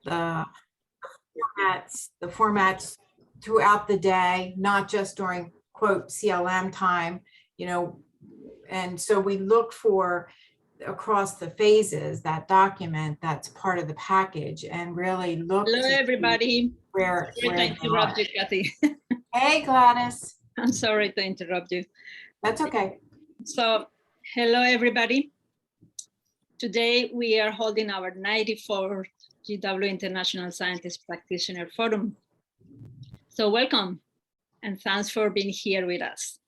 the formats throughout the day, not just during quote CLM time, and so we look for across the phases that document that's part of the package and really look. Hello, everybody. Where I interrupt you, Kathy. Hey, Gladys. I'm sorry to interrupt you. That's okay. So, hello, everybody. Today, we are holding our 94th GW International Scientist Practitioner Forum. So welcome, and thanks for being here with us.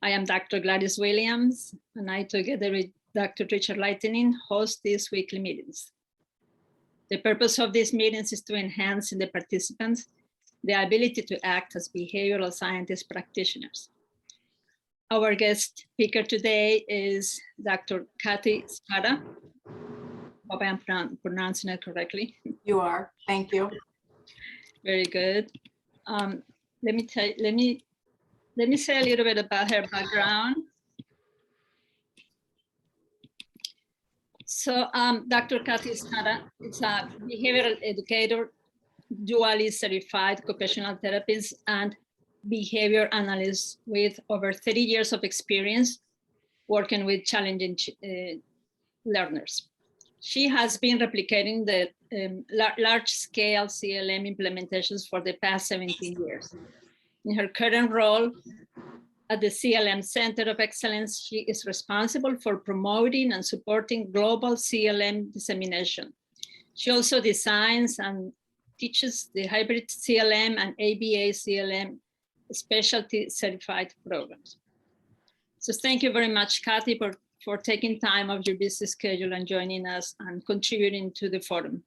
I am Dr. Gladys Williams, and I, together with Dr. Richard Lightning, host these weekly meetings. The purpose of these meetings is to enhance in the participants the ability to act as behavioral scientist practitioners. Our guest speaker today is Dr. Kathy Skada. Hope I am pronouncing it correctly. You are. Thank you. Very good. Let me say a little bit about her background. So Dr. Kathy Skada is a behavioral educator, dually certified occupational therapist, and behavior analyst with over 30 years of experience working with challenging learners. She has been replicating the large-scale CLM implementations for the past 17 years. In her current role at the CLM Center of Excellence, she is responsible for promoting and supporting global CLM dissemination. She also designs and teaches the hybrid CLM and ABA CLM specialty certified programs. So thank you very much, Kathy, for taking time of your busy schedule and joining us and contributing to the forum.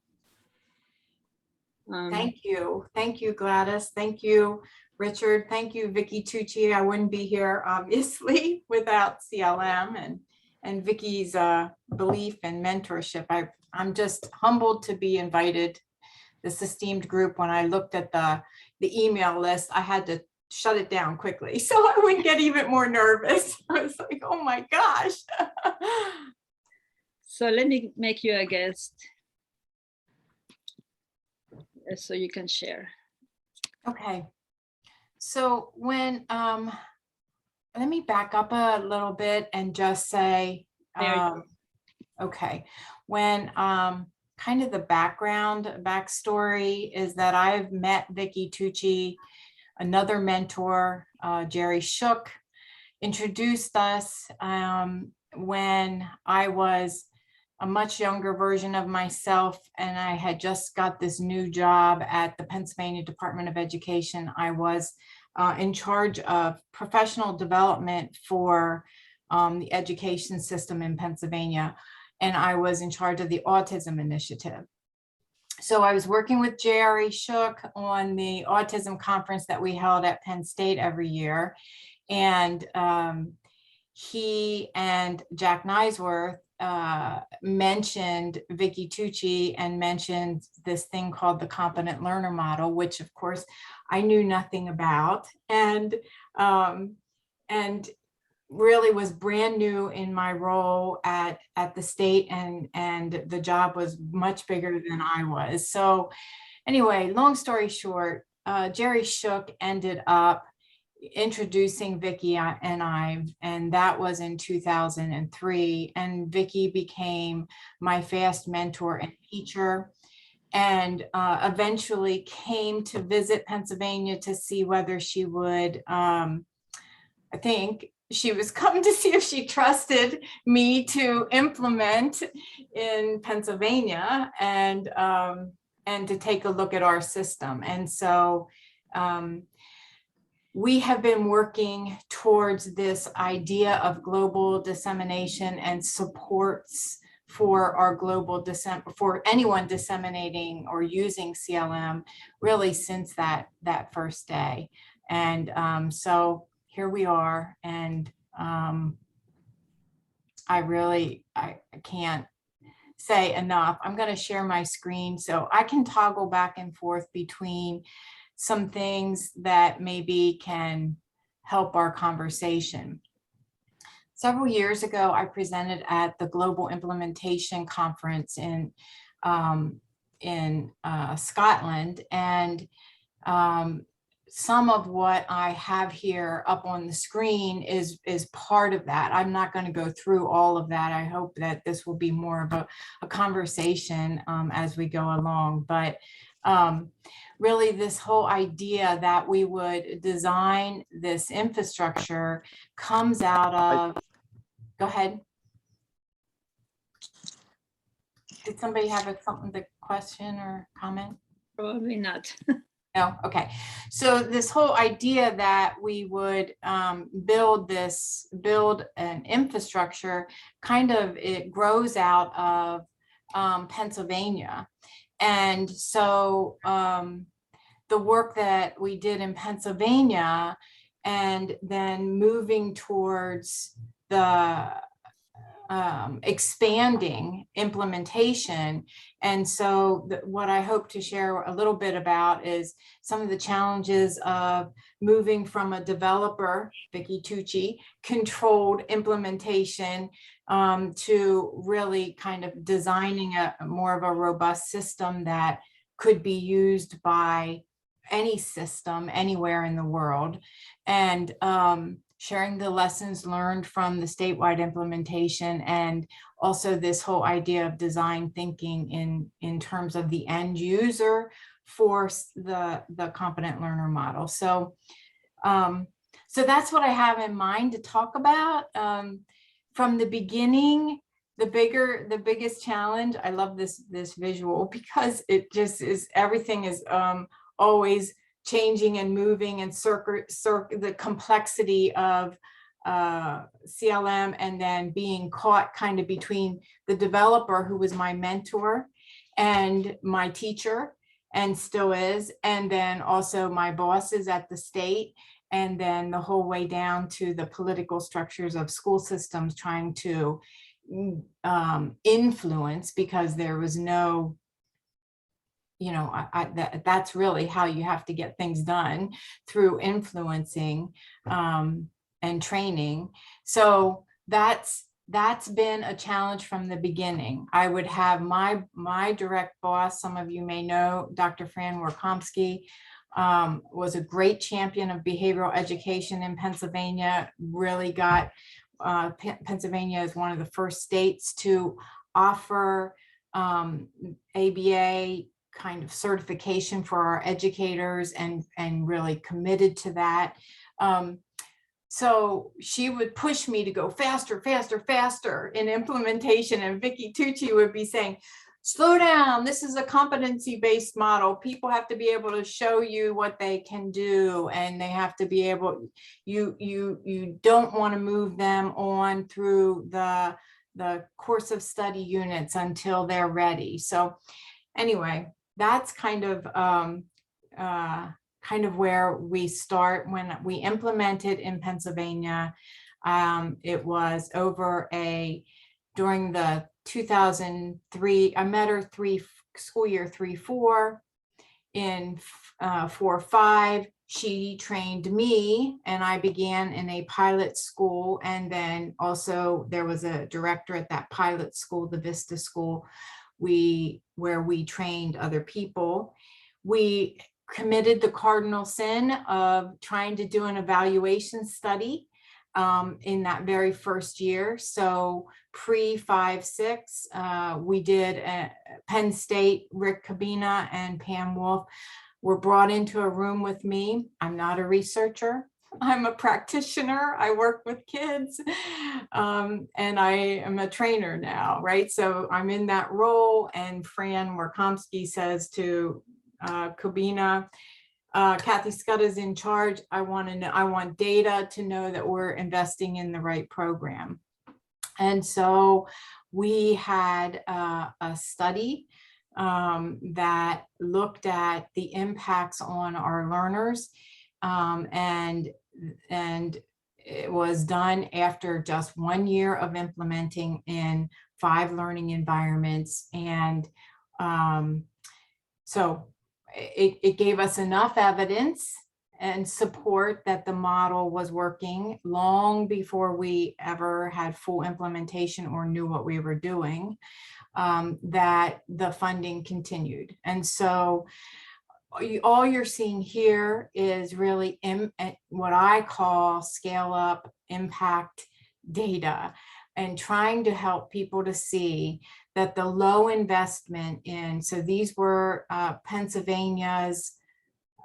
Thank you. Thank you, Gladys. Thank you, Richard. Thank you, Vicki Tucci. I wouldn't be here, obviously, without CLM and Vicki's belief and mentorship. I'm just humbled to be invited. This esteemed group, when I looked at the email list, I had to shut it down quickly so I wouldn't get even more nervous. I was like, oh my gosh. So let me make you a guest so you can share. Okay. So when, let me back up a little bit and just say, okay, when kind of the backstory is that I've met Vicki Tucci, another mentor, Jerry Shook, introduced us when I was a much younger version of myself, and I had just got this new job at the Pennsylvania Department of Education. I was in charge of professional development for the education system in Pennsylvania, and I was in charge of the autism initiative. So I was working with Jerry Shook on the autism conference that we held at Penn State every year. And he and Jack Nisworth mentioned Vicki Tucci and mentioned this thing called the competent learner model, which of course I knew nothing about, and really was brand new in my role at the state, and the job was much bigger than I was. So anyway, long story short, Jerry Shook ended up introducing Vicki and I, and that was in 2003. And Vicki became my fast mentor and teacher, and eventually came to visit Pennsylvania to see whether she would, I think she was coming to see if she trusted me to implement in Pennsylvania and to take a look at our system. And so we have been working towards this idea of global dissemination and supports for our global for anyone disseminating or using CLM really since that first day. And so here we are, and I can't say enough. I'm going to share my screen so I can toggle back and forth between some things that maybe can help our conversation. Several years ago, I presented at the Global Implementation Conference in Scotland. And some of what I have here up on the screen is part of that. I'm not going to go through all of that. I hope that this will be more of a conversation as we go along. But really, this whole idea that we would design this infrastructure comes out of, go ahead. Did somebody have something to question or comment? Probably not. No, okay. So this whole idea that we would build an infrastructure, kind of, it grows out of Pennsylvania. And so the work that we did in Pennsylvania, and then moving towards the expanding implementation. And so what I hope to share a little bit about is some of the challenges of moving from a developer, Vicky Tucci, controlled implementation to really kind of designing a more of a robust system that could be used by any system anywhere in the world. And sharing the lessons learned from the statewide implementation, and also this whole idea of design thinking in terms of the end user for the competent learner model. So, so that's what I have in mind to talk about. From the beginning, the biggest challenge, I love this visual because it just is, everything is always changing and moving, and the complexity of CLM, and then being caught kind of between the developer, who was my mentor and my teacher and still is, and then also my bosses at the state, and then the whole way down to the political structures of school systems trying to influence, because there was no, you know, that's really how you have to get things done, through influencing and training. So that's been a challenge from the beginning. I would have my direct boss, some of you may know, Dr. Fran Warkomsky, was a great champion of behavioral education in Pennsylvania, really got, Pennsylvania is one of the first states to offer ABA kind of certification for our educators, and really committed to that. So she would push me to go faster, faster, faster in implementation, and Vicky Tucci would be saying, slow down, this is a competency-based model. People have to be able to show you what they can do, and they have to be able, you don't want to move them on through the course of study units until they're ready. So anyway, that's kind of where we start. When we implemented in Pennsylvania, it was during the 2003, I met her school year 3-4. In 4-5, she trained me, and I began in a pilot school. And then also there was a director at that pilot school, the Vista School, where we trained other people. We committed the cardinal sin of trying to do an evaluation study in that very first year. So pre-5-6, we did Penn State, Rick Cabina and Pam Wolf were brought into a room with me. I'm not a researcher. I'm a practitioner. I work with kids, and I am a trainer now, right? So I'm in that role, and Fran Warkomsky says to Cabina, Kathy Scott is in charge. I want data to know that we're investing in the right program. And so we had a study that looked at the impacts on our learners, and it was done after just 1 year of implementing in 5 learning environments. And so it gave us enough evidence and support that the model was working long before we ever had full implementation or knew what we were doing, that the funding continued. And so all you're seeing here is really what I call scale up impact data, and trying to help people to see that the low investment in, so these were Pennsylvania's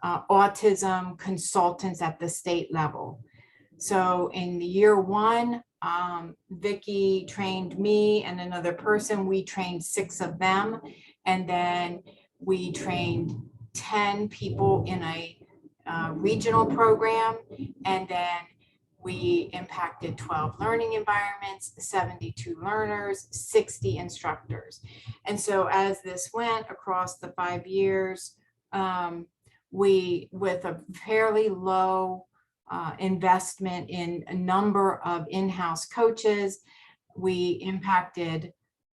autism consultants at the state level. So in the year one, Vicki trained me and another person. We trained 6 of them, and then we trained 10 people in a regional program, and then we impacted 12 learning environments, 72 learners, 60 instructors. And so as this went across the 5 years, we, with a fairly low investment in a number of in-house coaches, we impacted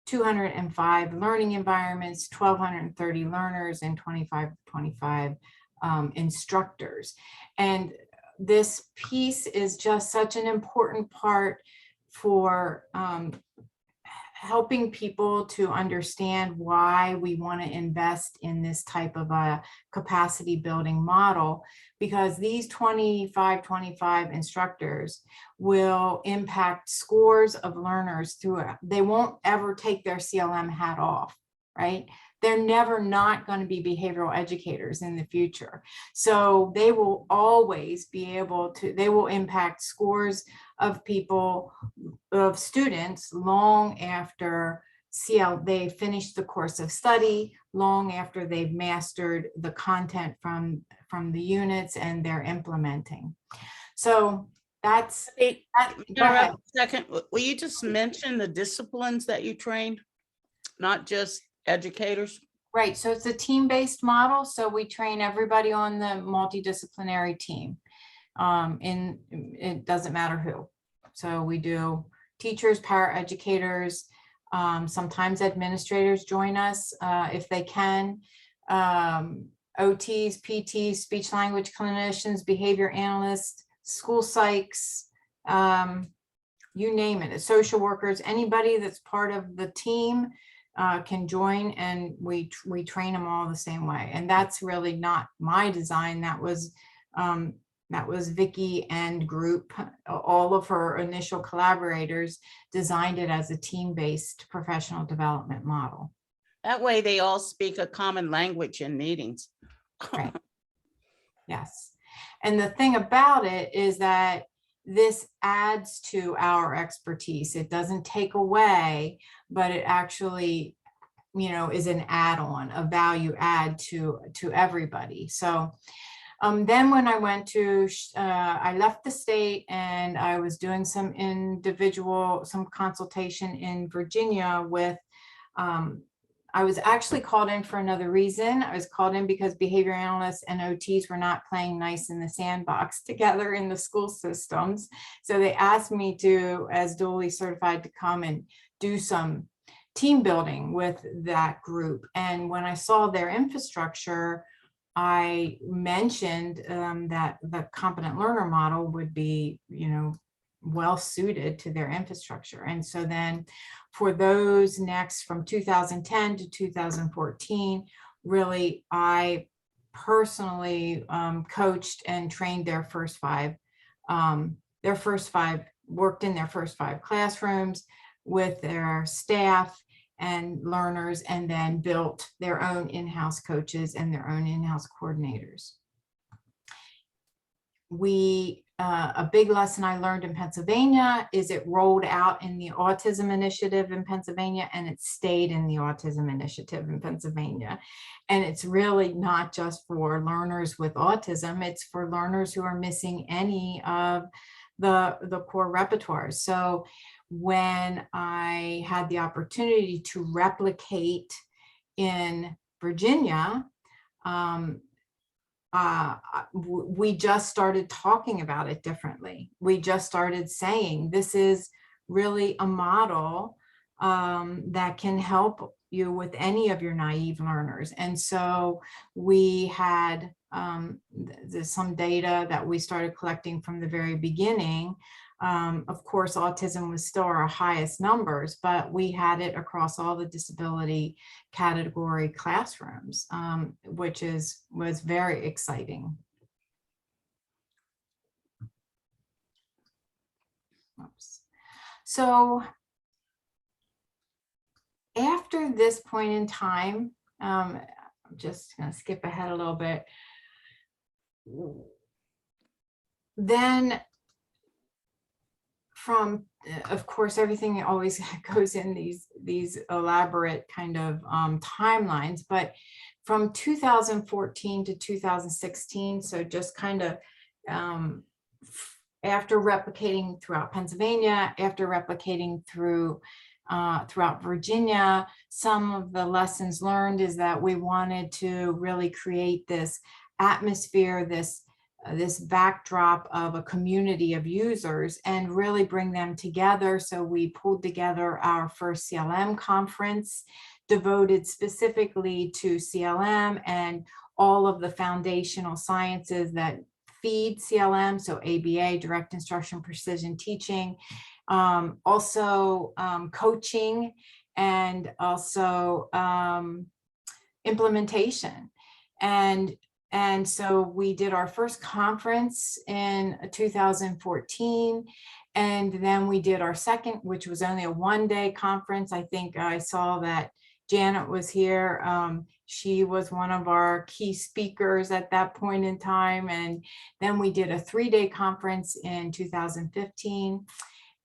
205 learning environments, 1,230 learners, and 25 instructors. And this piece is just such an important part for helping people to understand why we want to invest in this type of a capacity building model, because these 25 instructors will impact scores of learners throughout. They won't ever take their CLM hat off, right? They're never not going to be behavioral educators in the future. So they will always be able to, they will impact scores of people, of students, long after they finish the course of study, long after they've mastered the content from the units and they're implementing. So that's Hey, go ahead. second, will you just mention the disciplines that you trained, not just educators? Right, so it's a team-based model. So we train everybody on the multidisciplinary team. It doesn't matter who. So we do teachers, paraeducators, sometimes administrators join us if they can, OTs, PTs, speech language clinicians, behavior analysts, school psychs, you name it, social workers, anybody that's part of the team can join, and we train them all the same way. And that's really not my design. That was Vicki and group. All of her initial collaborators designed it as a team-based professional development model. That way they all speak a common language in meetings. Right. Yes. And the thing about it is that this adds to our expertise. It doesn't take away, but it actually, is an add-on, a value add to everybody. So then when I went to, I left the state and I was doing some consultation in Virginia with, I was actually called in for another reason. I was called in because behavior analysts and OTs were not playing nice in the sandbox together in the school systems. So they asked me to, as dually certified, to come and do some team building with that group. And when I saw their infrastructure, I mentioned that the competent learner model would be, well suited to their infrastructure. And so then for those next from 2010 to 2014, really, I personally coached and trained their first five, worked in their first 5 classrooms with their staff and learners, and then built their own in-house coaches and their own in-house coordinators. A big lesson I learned in Pennsylvania is it rolled out in the autism initiative in Pennsylvania, and it stayed in the autism initiative in Pennsylvania. And it's really not just for learners with autism, it's for learners who are missing any of the core repertoire. So when I had the opportunity to replicate in Virginia, we just started talking about it differently. We just started saying, this is really a model that can help you with any of your naive learners. And so we had there's some data that we started collecting from the very beginning. Of course, autism was still our highest numbers, but we had it across all the disability category classrooms, which was very exciting. Oops. So after this point in time, I'm just going to skip ahead a little bit. Then from, of course, everything always goes in these elaborate kind of timelines, but from 2014 to 2016, so just kind of after replicating throughout Pennsylvania, after replicating throughout Virginia, some of the lessons learned is that we wanted to really create this atmosphere, this backdrop of a community of users and really bring them together. So we pulled together our first CLM conference devoted specifically to CLM and all of the foundational sciences that feed CLM, so ABA, direct instruction, precision teaching, also coaching, and also implementation. And so we did our first conference in 2014, and then we did our second, which was only a one-day conference. I think I saw that Janet was here. She was one of our key speakers at that point in time. And then we did a 3-day conference in 2015.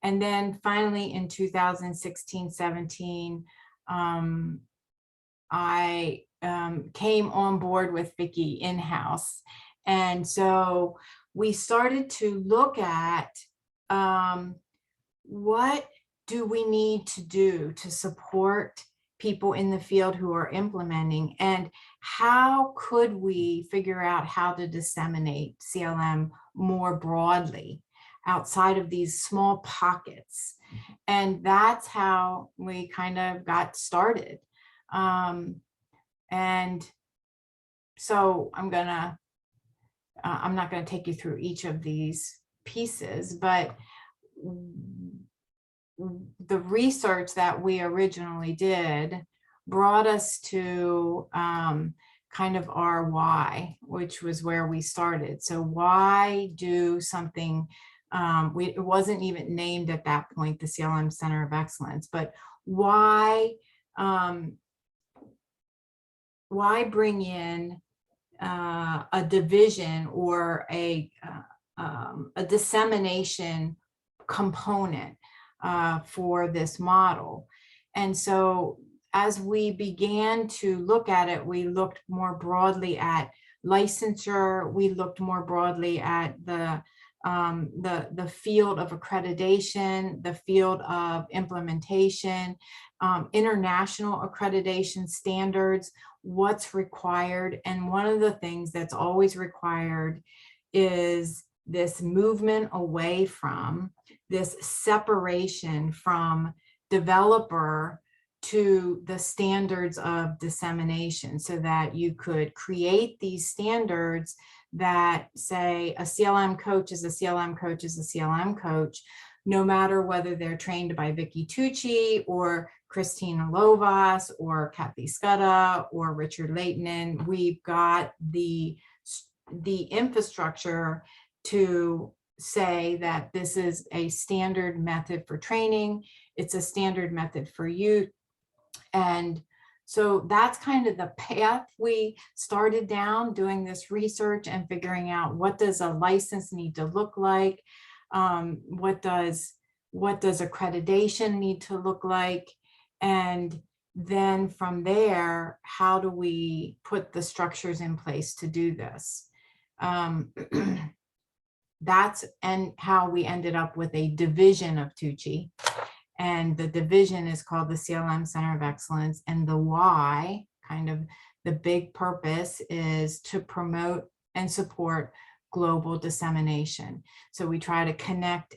And then finally in 2016-17, I came on board with Vicki in-house. And so we started to look at what do we need to do to support people in the field who are implementing, and how could we figure out how to disseminate CLM more broadly outside of these small pockets. And that's how we kind of got started. And so I'm not going to take you through each of these pieces, but the research that we originally did brought us to kind of our why, which was where we started. So why do something, it wasn't even named at that point, the CLM Center of Excellence, but why bring in a division or a dissemination component for this model? And so as we began to look at it, we looked more broadly at licensure. We looked more broadly at the field of accreditation, the field of implementation, international accreditation standards, what's required. And one of the things that's always required is this movement away from this separation from developer to the standards of dissemination, so that you could create these standards that say a CLM coach is a CLM coach is a CLM coach, no matter whether they're trained by Vicki Tucci or Christina Lovas or Kathy Scudda or Richard Leighton. We've got the infrastructure to say that this is a standard method for training. It's a standard method for use. And so that's kind of the path we started down, doing this research and figuring out what does a license need to look like? What does accreditation need to look like? And then from there, how do we put the structures in place to do this? That's how we ended up with a division of Tucci. And the division is called the CLM Center of Excellence. And the why, kind of the big purpose, is to promote and support global dissemination. So we try to connect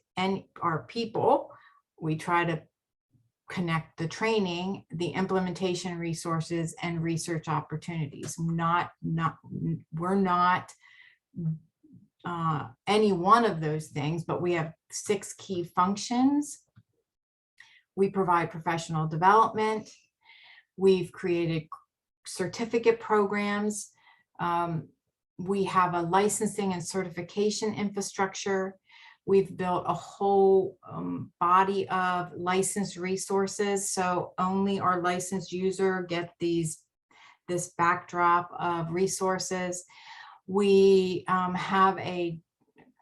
our people. We try to connect the training, the implementation resources, and research opportunities. We're not any one of those things, but we have 6 key functions. We provide professional development. We've created certificate programs. We have a licensing and certification infrastructure. We've built a whole body of licensed resources. So only our licensed user get this backdrop of resources. We have a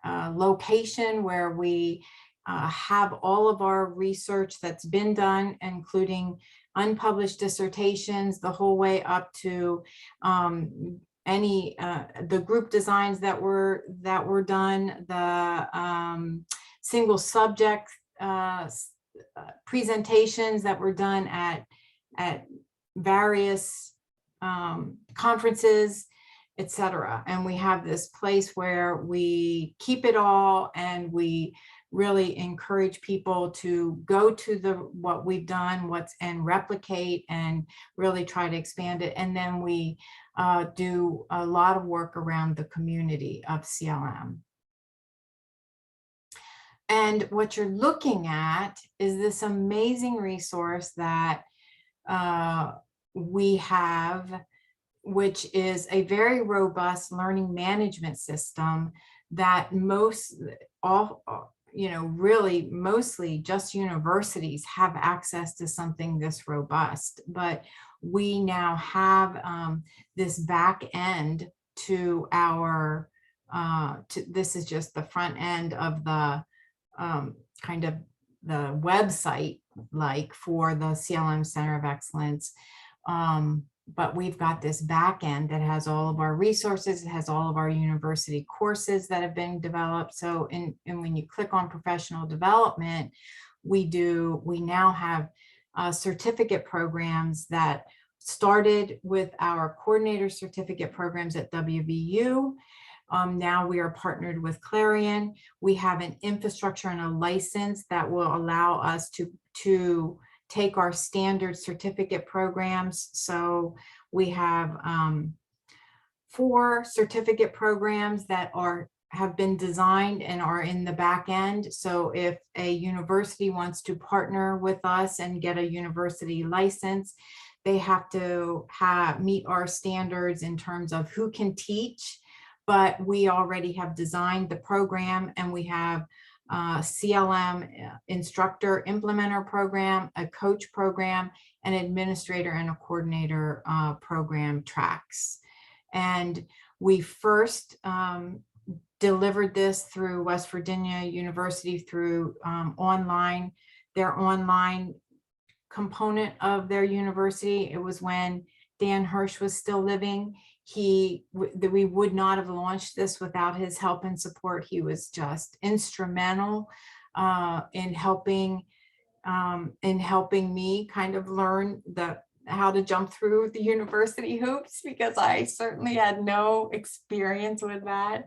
location where we have all of our research that's been done, including unpublished dissertations, the whole way up to the group designs that were done, the single subject presentations that were done at various conferences, etc. And we have this place where we keep it all, and we really encourage people to go to what we've done, and replicate and really try to expand it. And then we do a lot of work around the community of CLM. And what you're looking at is this amazing resource that we have, which is a very robust learning management system that really mostly just universities have access to something this robust. But we now have this back end to our, this is just the front end of the kind of the website, like for the CLM Center of Excellence. But we've got this back end that has all of our resources. It has all of our university courses that have been developed. So, and when you click on professional development, we now have certificate programs that started with our coordinator certificate programs at WVU. Now we are partnered with Clarion. We have an infrastructure and a license that will allow us to take our standard certificate programs. So we have 4 certificate programs that have been designed and are in the back end. So if a university wants to partner with us and get a university license, they have to meet our standards in terms of who can teach, but we already have designed the program, and we have CLM instructor implementer program, a coach program, an administrator and a coordinator program tracks. And we first delivered this through West Virginia University through their online component of their university. It was when Dan Hirsch was still living. We would not have launched this without his help and support. He was just instrumental in helping me kind of learn how to jump through the university hoops, because I certainly had no experience with that.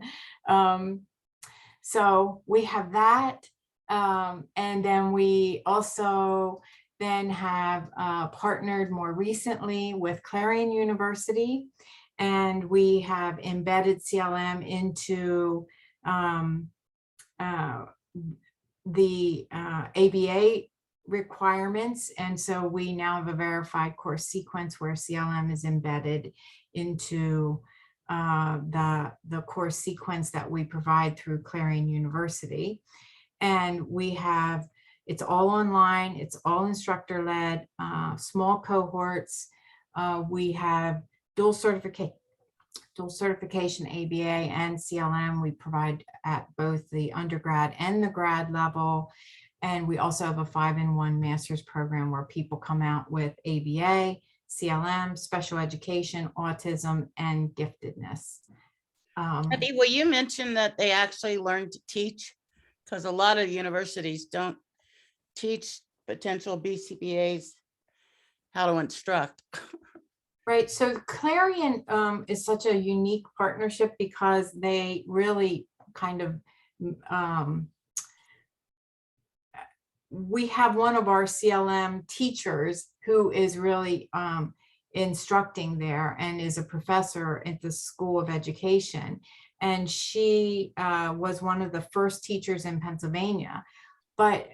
So we have that, and then we also have partnered more recently with Clarion University. And we have embedded CLM into the ABA requirements. And so we now have a verified course sequence where CLM is embedded into the course sequence that we provide through Clarion University. And it's all online, it's all instructor-led, small cohorts. We have dual certification ABA and CLM. We provide at both the undergrad and the grad level. And we also have a 5-in-1 master's program where people come out with ABA, CLM, special education, autism, and giftedness. Kathy, will you mention that they actually learn to teach? Because a lot of universities don't teach potential BCBAs how to instruct. Right. So Clarion is such a unique partnership because they really kind of we have one of our CLM teachers who is really instructing there and is a professor at the School of Education. And she was one of the first teachers in Pennsylvania. But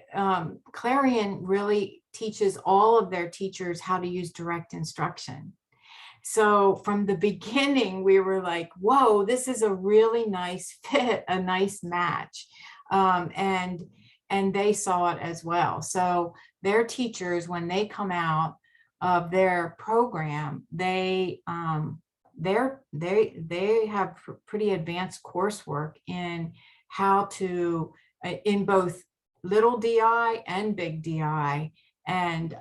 Clarion really teaches all of their teachers how to use direct instruction. So from the beginning, we were like, whoa, this is a really nice fit, a nice match. And they saw it as well. So their teachers, when they come out of their program, they have pretty advanced coursework in how to, in both little DI and big DI, and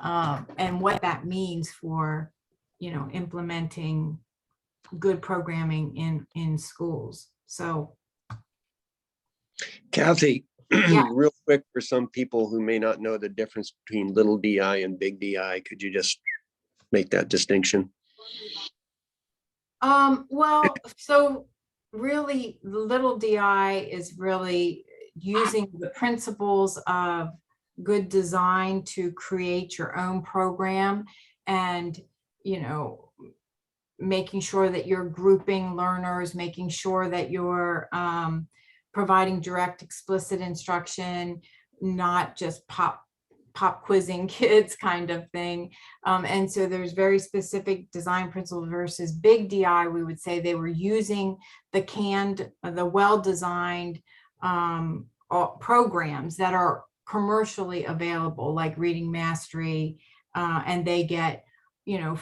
what that means for, you know, implementing good programming in schools. So Kathy, yeah. real quick, for some people who may not know the difference between little DI and big DI, could you just make that distinction? Well, so really little DI is really using the principles of good design to create your own program, and, you know, making sure that you're grouping learners, making sure that you're providing direct, explicit instruction, not just pop quizzing kids kind of thing. And so there's very specific design principles versus big DI. We would say they were using the well-designed programs that are commercially available, like Reading Mastery, and they get, you know,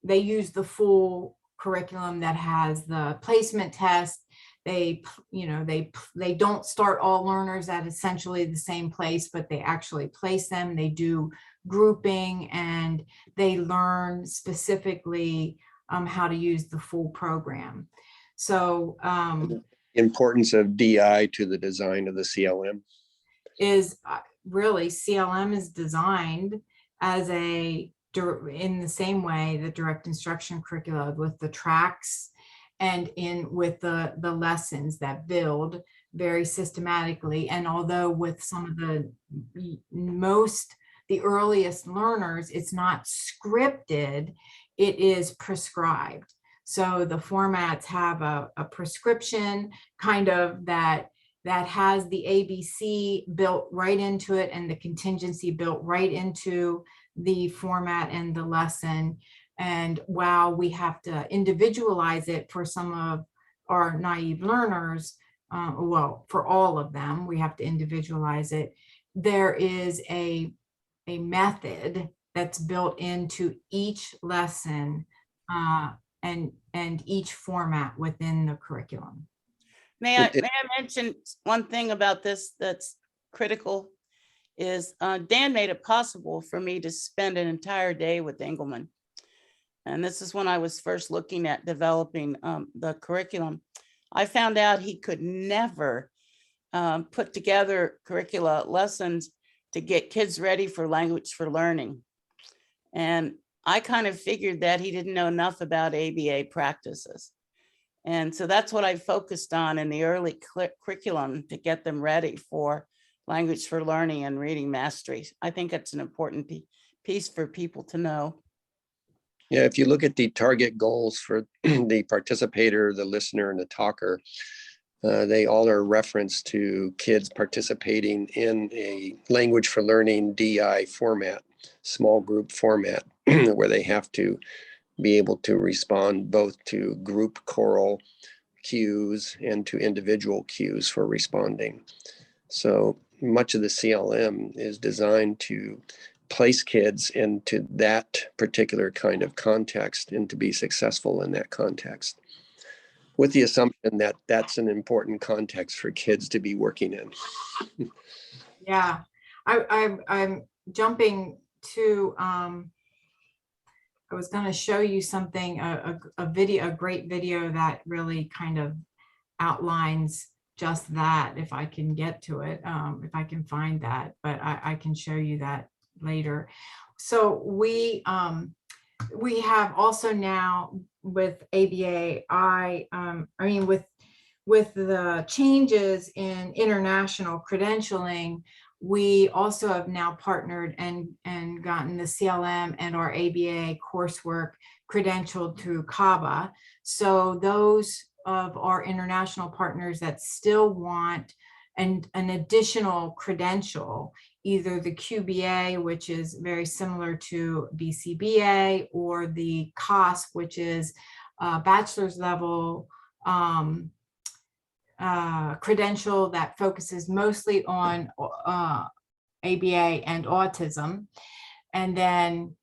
they use the full curriculum that has the placement test. They, you know, they don't start all learners at essentially the same place, but they actually place them. They do grouping, and they learn specifically how to use the full program. So Importance of DI to the design of the CLM is really, CLM is designed as in the same way the direct instruction curricula, with the tracks and with the lessons that build very systematically. And although with some of the earliest learners, it's not scripted, it is prescribed. So the formats have a prescription kind of that has the ABC built right into it, and the contingency built right into the format and the lesson. And while we have to individualize it for some of our naive learners, well, for all of them, we have to individualize it. There is a method that's built into each lesson and each format within the curriculum. May I mention one thing about this that's critical is Dan made it possible for me to spend an entire day with Engelman. And this is when I was first looking at developing the curriculum. I found out he could never put together curricula lessons to get kids ready for language for learning. And I kind of figured that he didn't know enough about ABA practices. And so that's what I focused on in the early curriculum, to get them ready for language for learning and reading mastery. I think it's an important piece for people to know. Yeah, if you look at the target goals for the participator, the listener, and the talker, they all are referenced to kids participating in a language for learning DI format, small group format, where they have to be able to respond both to group choral cues and to individual cues for responding. So much of the CLM is designed to place kids into that particular kind of context and to be successful in that context, with the assumption that that's an important context for kids to be working in. Yeah, I'm jumping to, I was going to show you something, a great video that really kind of outlines just that, if I can get to it, if I can find that, but I can show you that later. So we have also now with ABA, I mean, with the changes in international credentialing, we also have now partnered and gotten the CLM and our ABA coursework credentialed through CABA. So those of our international partners that still want an additional credential, either the QBA, which is very similar to BCBA, or the COSP, which is bachelor's level credential that focuses mostly on ABA and autism. And then,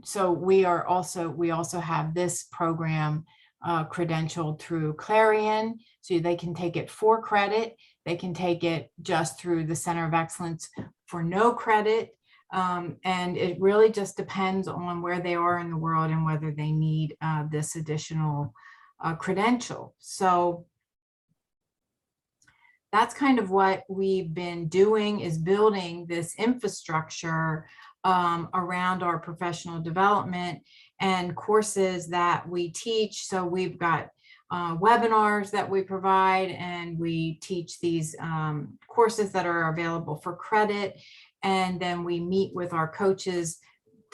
so we also have this program credentialed through Clarion, so they can take it for credit. They can take it just through the Center of Excellence for no credit. And it really just depends on where they are in the world and whether they need this additional credential. So that's kind of what we've been doing, is building this infrastructure around our professional development and courses that we teach. So we've got webinars that we provide, and we teach these courses that are available for credit. And then we meet with our coaches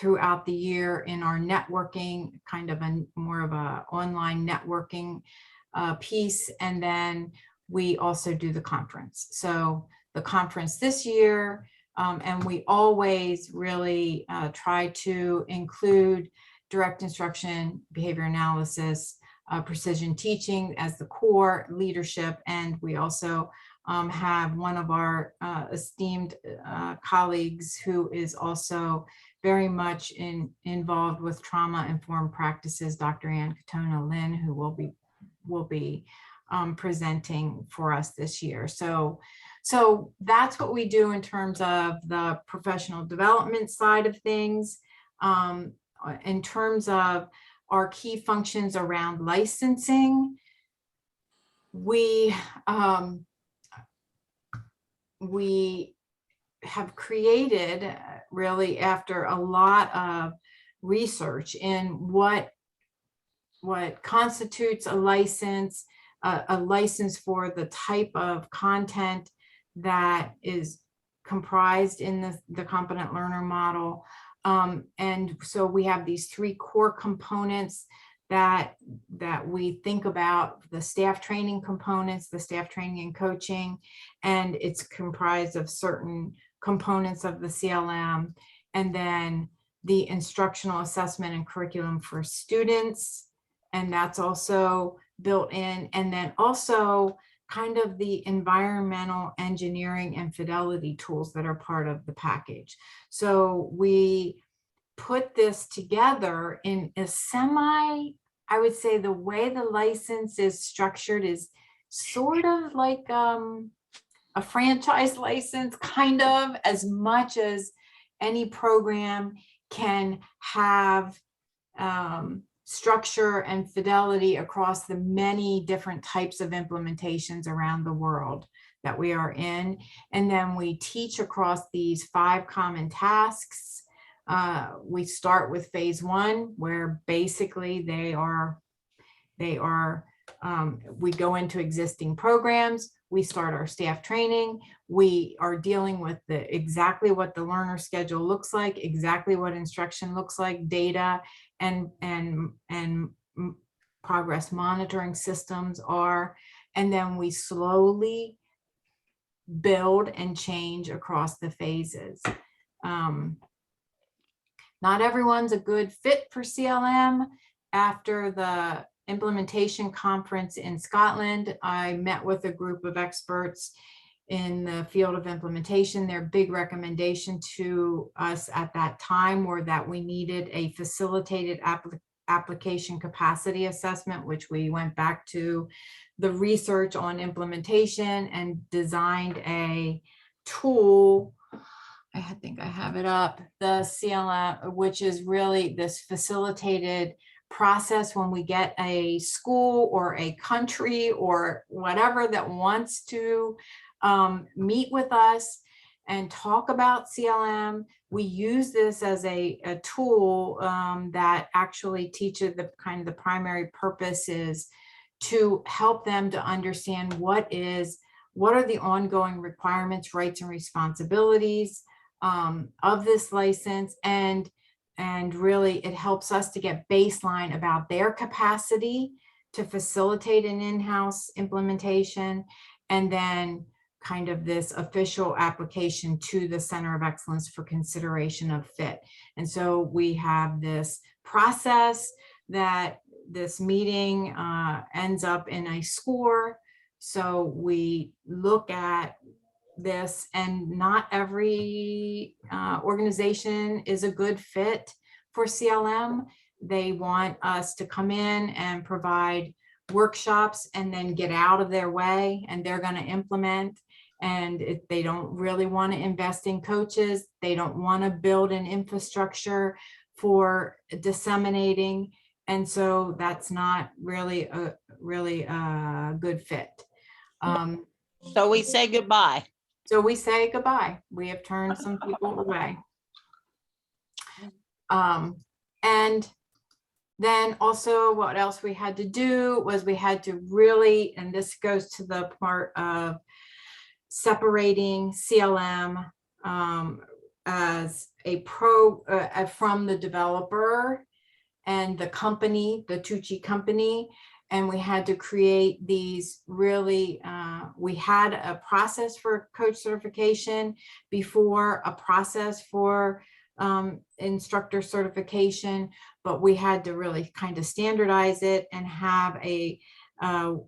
throughout the year in our networking, kind of more of a online networking piece. And then we also do the conference. So the conference this year, and we always really try to include direct instruction, behavior analysis, precision teaching as the core leadership. And we also have one of our esteemed colleagues who is also very much involved with trauma-informed practices, Dr. Ann Katona Lynn, who will be presenting for us this year. So that's what we do in terms of the professional development side of things. In terms of our key functions around licensing, we have created, really after a lot of research in what constitutes a license for the type of content that is comprised in the competent learner model. And so we have these three core components that we think about: the staff training components, the staff training and coaching, and it's comprised of certain components of the CLM, and then the instructional assessment and curriculum for students, and that's also built in, and then also kind of the environmental engineering and fidelity tools that are part of the package. So we put this together in a I would say the way the license is structured is sort of like a franchise license, kind of, as much as any program can have structure and fidelity across the many different types of implementations around the world that we are in. And then we teach across these 5 common tasks. We start with phase 1, where basically we go into existing programs. We start our staff training. We are dealing with exactly what the learner schedule looks like, exactly what instruction looks like, data and progress monitoring systems are. And then we slowly build and change across the phases. Not everyone's a good fit for CLM. After the implementation conference in Scotland, I met with a group of experts in the field of implementation. Their big recommendation to us at that time were that we needed a facilitated application capacity assessment, which we went back to the research on implementation and designed a tool. I think I have it up, the CLM, which is really this facilitated process when we get a school or a country or whatever that wants to meet with us and talk about CLM. We use this as a tool that actually teaches the primary purpose is to help them to understand what is what are the ongoing requirements, rights, and responsibilities of this license, and really it helps us to get baseline about their capacity to facilitate an in-house implementation, and then kind of this official application to the Center of Excellence for consideration of fit. And so we have this process that this meeting ends up in a score. So we look at this, and not every organization is a good fit for CLM. They want us to come in and provide workshops and then get out of their way, and they're going to implement. And if they don't really want to invest in coaches, they don't want to build an infrastructure for disseminating. And so that's not really a good fit. So we say goodbye. So we say goodbye. We have turned some people away. And then also what else we had to do was we had to really, and this goes to the part of separating CLM as a from the developer and the company, the Tucci company. And we had to create these really, we had a process for coach certification before, a process for instructor certification, but we had to really kind of standardize it and have a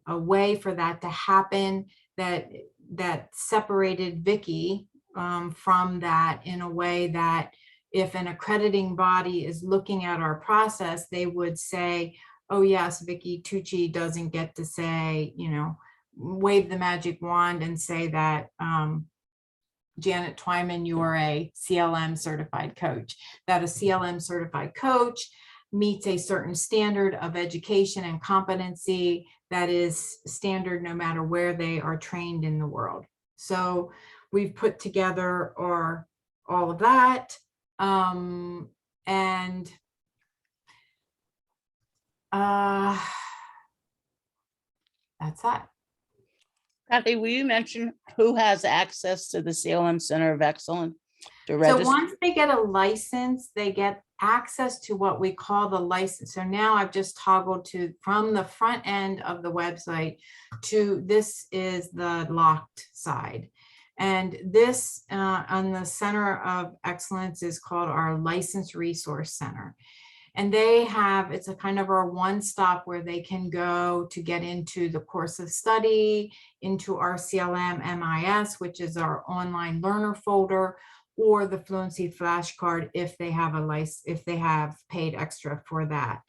way for that to happen that separated Vicky from that, in a way that if an accrediting body is looking at our process, they would say, oh yes, Vicky Tucci doesn't get to say, you know, wave the magic wand and say that Janet Twyman, you are a CLM certified coach. That a CLM certified coach meets a certain standard of education and competency that is standard no matter where they are trained in the world. So we've put together all of that. And that's that. Kathy, will you mention who has access to the CLM Center of Excellence to So register? once they get a license, they get access to what we call the license. So now I've just toggled to from the front end of the website to this is the locked side. And this on the Center of Excellence is called our License Resource Center. And they have, it's a kind of a one-stop where they can go to get into the course of study, into our CLM MIS, which is our online learner folder, or the Fluency flashcard if they have a license, if they have paid extra for that.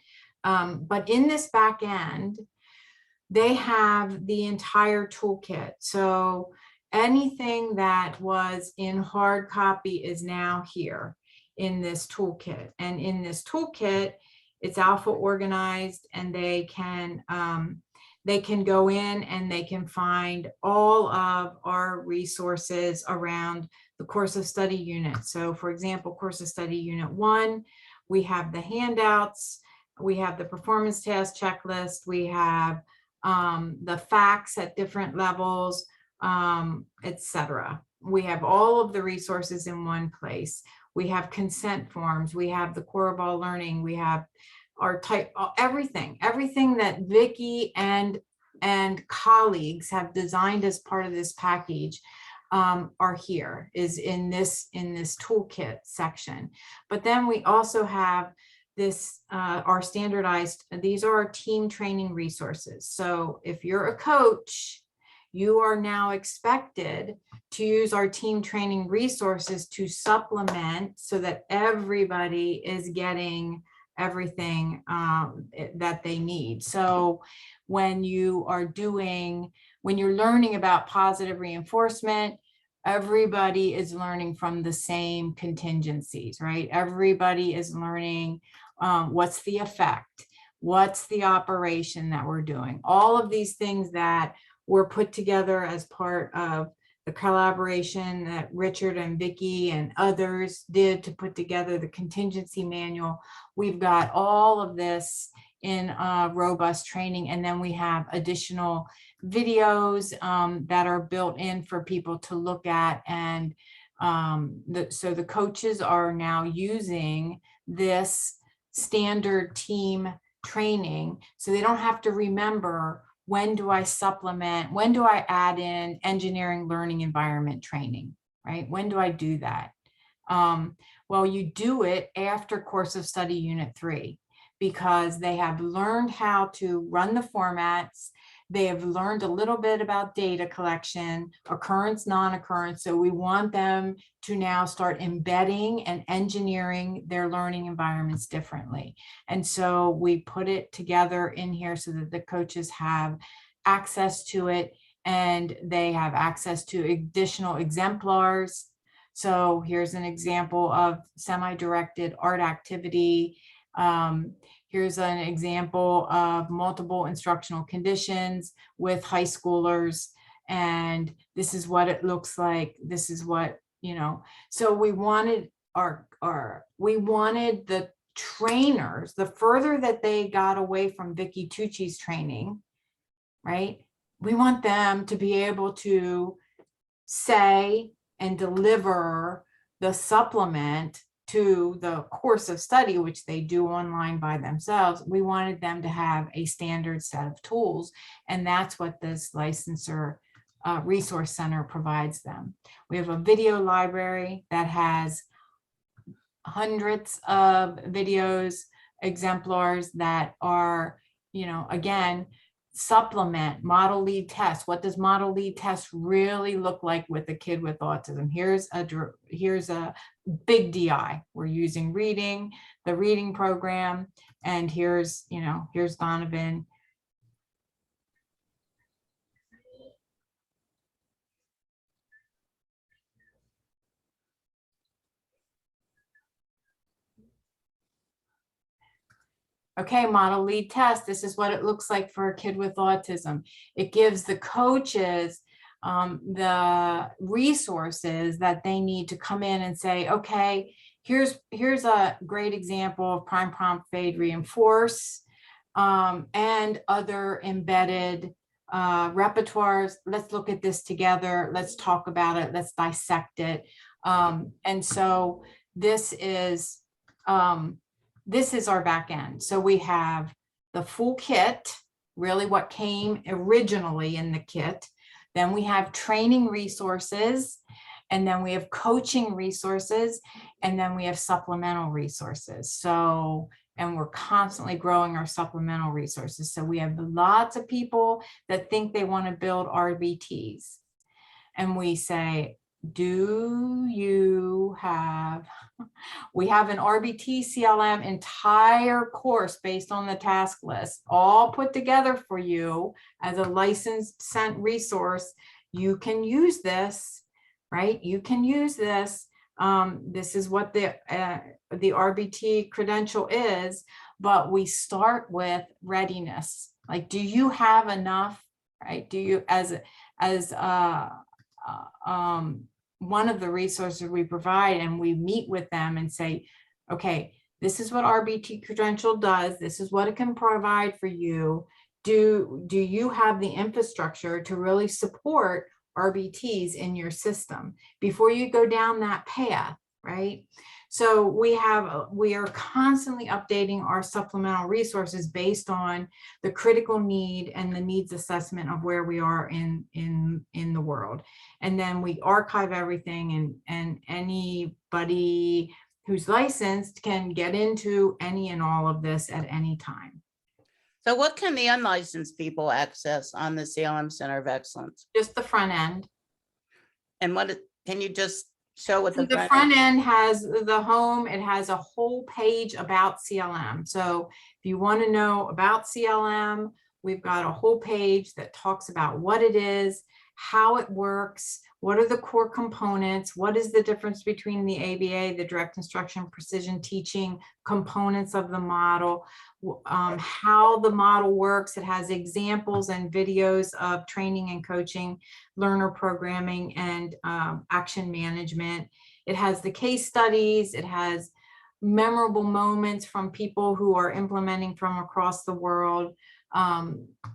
But in this back end, they have the entire toolkit. So anything that was in hard copy is now here in this toolkit. And in this toolkit, it's alpha organized, and they can go in and they can find all of our resources around the course of study unit. So for example, course of study unit 1, we have the handouts, we have the performance task checklist, we have the facts at different levels, etc. We have all of the resources in one place. We have consent forms, we have the core of all learning, we have our type, everything that Vicky and colleagues have designed as part of this package are here, is in this toolkit section. But then we also have this, our standardized, these are our team training resources. So if you're a coach, you are now expected to use our team training resources to supplement so that everybody is getting everything that they need. So when you're learning about positive reinforcement, everybody is learning from the same contingencies, right? Everybody is learning what's the effect, what's the operation that we're doing. All of these things that were put together as part of the collaboration that Richard and Vicky and others did to put together the contingency manual. We've got all of this in robust training. And then we have additional videos that are built in for people to look at. And so the coaches are now using this standard team training, so they don't have to remember, when do I supplement, when do I add in engineering learning environment training, right? When do I do that? Well, you do it after course of study unit 3, because they have learned how to run the formats. They have learned a little bit about data collection, occurrence, non-occurrence. So we want them to now start embedding and engineering their learning environments differently. And so we put it together in here so that the coaches have access to it, and they have access to additional exemplars. So here's an example of semi-directed art activity. Here's an example of multiple instructional conditions with high schoolers. And this is what it looks like. This is what, so we wanted we wanted the trainers, the further that they got away from Vicky Tucci's training, right? We want them to be able to say and deliver the supplement to the course of study, which they do online by themselves. We wanted them to have a standard set of tools, and that's what this licensor resource center provides them. We have a video library that has hundreds of videos, exemplars that are, again, supplement model lead test. What does model lead test really look like with a kid with autism? Here's a big DI. We're using reading, the reading program, and here's Donovan. Okay, model lead test. This is what it looks like for a kid with autism. It gives the coaches the resources that they need to come in and say, okay, here's a great example of prime, prompt, fade, reinforce, and other embedded repertoires. Let's look at this together. Let's talk about it. Let's dissect it. And so this is our back end. So we have the full kit, really what came originally in the kit. Then we have training resources, and then we have coaching resources, and then we have supplemental resources. So, and we're constantly growing our supplemental resources. So we have lots of people that think they want to build RBTs. And we say, do you have, we have an RBT CLM entire course based on the task list, all put together for you as a licensed sent resource. You can use this, right? You can use this. This is what the RBT credential is, but we start with readiness. Like, do you have enough, right? Do you, one of the resources we provide, and we meet with them and say, okay, this is what RBT credential does. This is what it can provide for you. Do you have the infrastructure to really support RBTs in your system before you go down that path, right? So we are constantly updating our supplemental resources based on the critical need and the needs assessment of where we are in the world. And then we archive everything, and anybody who's licensed can get into any and all of this at any time. So what can the unlicensed people access on the CLM Center of Excellence? Just the front end. And can you just show what the front end has? The home, it has a whole page about CLM. So if you want to know about CLM, we've got a whole page that talks about what it is, how it works, what are the core components, what is the difference between the ABA, the direct instruction precision teaching components of the model, how the model works. It has examples and videos of training and coaching, learner programming, and action management. It has the case studies. It has memorable moments from people who are implementing from across the world.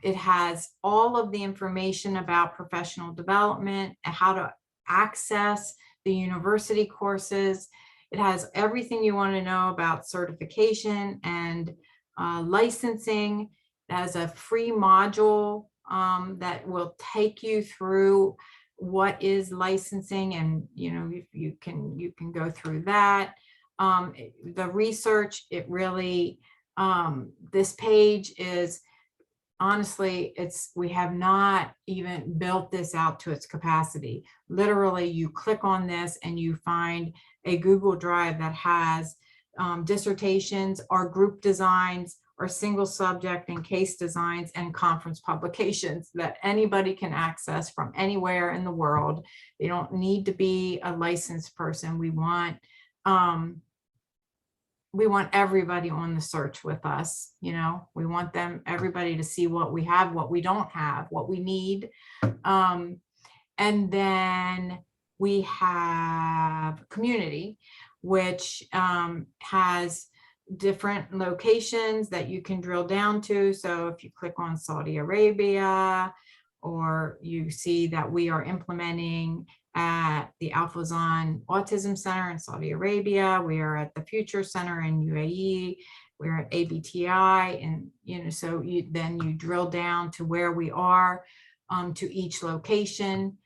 It has all of the information about professional development and how to access the university courses. It has everything you want to know about certification and licensing. It has a free module that will take you through what is licensing, and you can go through that. The research, it really, this page is, honestly, we have not even built this out to its capacity. Literally, you click on this and you find a Google Drive that has dissertations, or group designs, or single subject and case designs, and conference publications that anybody can access from anywhere in the world. They don't need to be a licensed person. We want everybody on the search with us. We want everybody to see what we have, what we don't have, what we need. And then we have community, which has different locations that you can drill down to. So if you click on Saudi Arabia, or you see that we are implementing at the Al-Fawzan Autism Center in Saudi Arabia, we are at the Future Center in UAE, we're at ABTI, and so then you drill down to where we are, to each location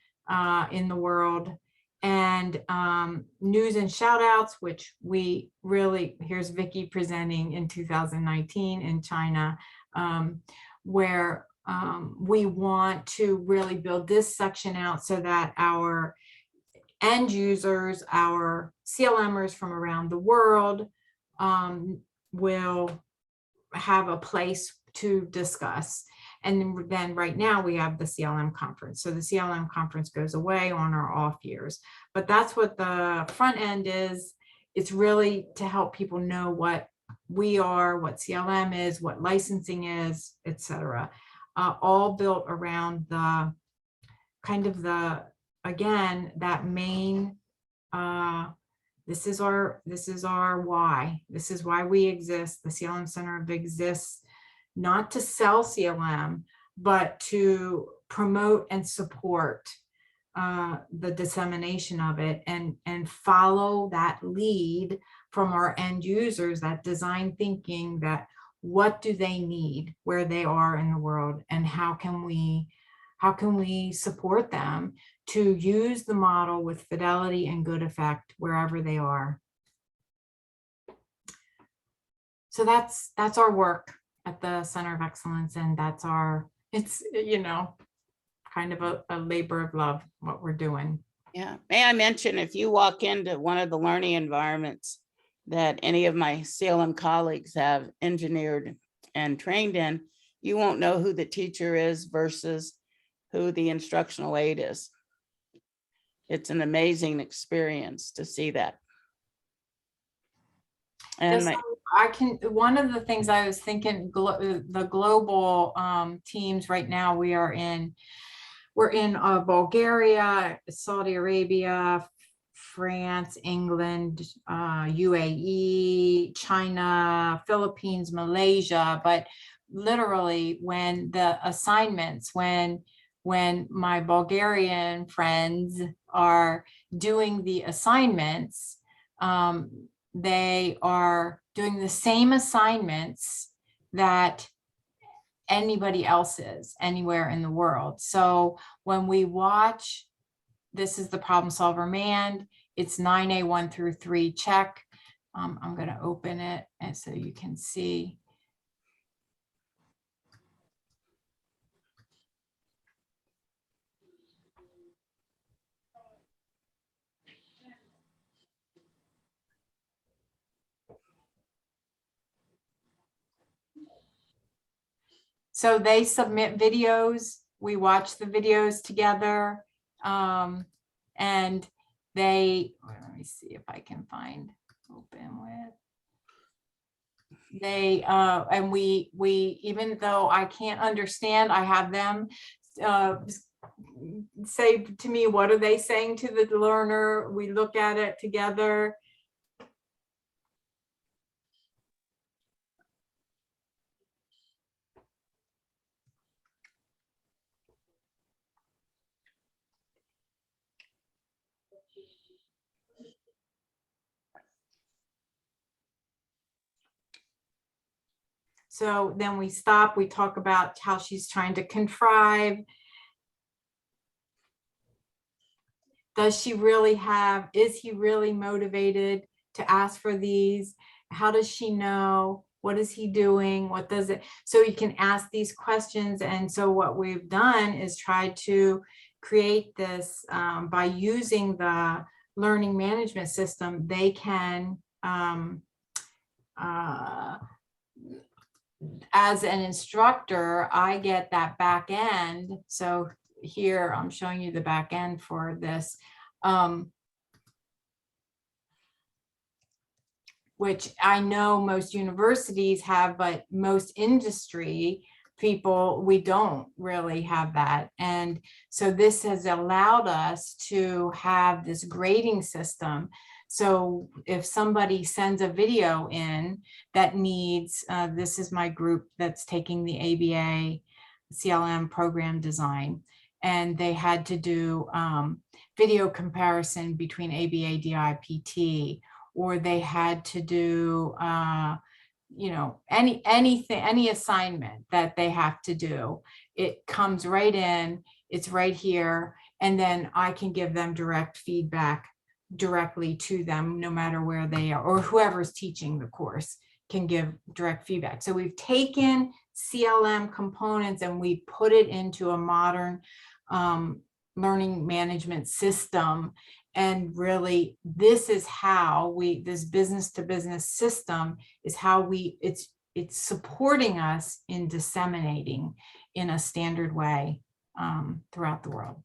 in the world. And news and shout outs, which we really, here's Vicky presenting in 2019 in China, where we want to really build this section out so that our end users, our CLMers from around the world, will have a place to discuss. And then right now we have the CLM conference. So the CLM conference goes away on our off years, but that's what the front end is. It's really to help people know what we are, what CLM is, what licensing is, etc. All built around the kind of again, that main, this is our why. This is why we exist. The CLM Center exists not to sell CLM, but to promote and support the dissemination of it, and follow that lead from our end users, that design thinking, that what do they need where they are in the world, and how can we support them to use the model with fidelity and good effect wherever they are. So that's our work at the Center of Excellence, and that's it's kind of a labor of love, what we're doing. Yeah. May I mention, if you walk into one of the learning environments that any of my CLM colleagues have engineered and trained in, you won't know who the teacher is versus who the instructional aide is. It's an amazing experience to see that. And one of the things I was thinking, the global teams right now, we're in Bulgaria, Saudi Arabia, France, England, UAE, China, Philippines, Malaysia. But literally, when the assignments, when my Bulgarian friends are doing the assignments, they are doing the same assignments that anybody else is anywhere in the world. So when we watch, this is the problem solver man, it's 9A 1 through 3 check. I'm going to open it and so you can see. So they submit videos, we watch the videos together, and let me see if I can find open with. And we even though I can't understand, I have them say to me, what are they saying to the learner? We look at it together. So then we stop, we talk about how she's trying to contrive. Does she really have, is he really motivated to ask for these? How does she know? What is he doing? What does it? So you can ask these questions. And so what we've done is try to create this by using the learning management system. They can, as an instructor, I get that back end. So here I'm showing you the back end for this, which I know most universities have, but most industry people, we don't really have that. And so this has allowed us to have this grading system. So if somebody sends a video in that needs, this is my group that's taking the ABA CLM program design, and they had to do video comparison between ABA, DIPT, or they had to do, you know, anything, any assignment that they have to do. It comes right in, it's right here, and then I can give them direct feedback directly to them, no matter where they are, or whoever's teaching the course can give direct feedback. So we've taken CLM components and we put it into a modern learning management system. And really, this is how this business to business system is how it's supporting us in disseminating in a standard way throughout the world.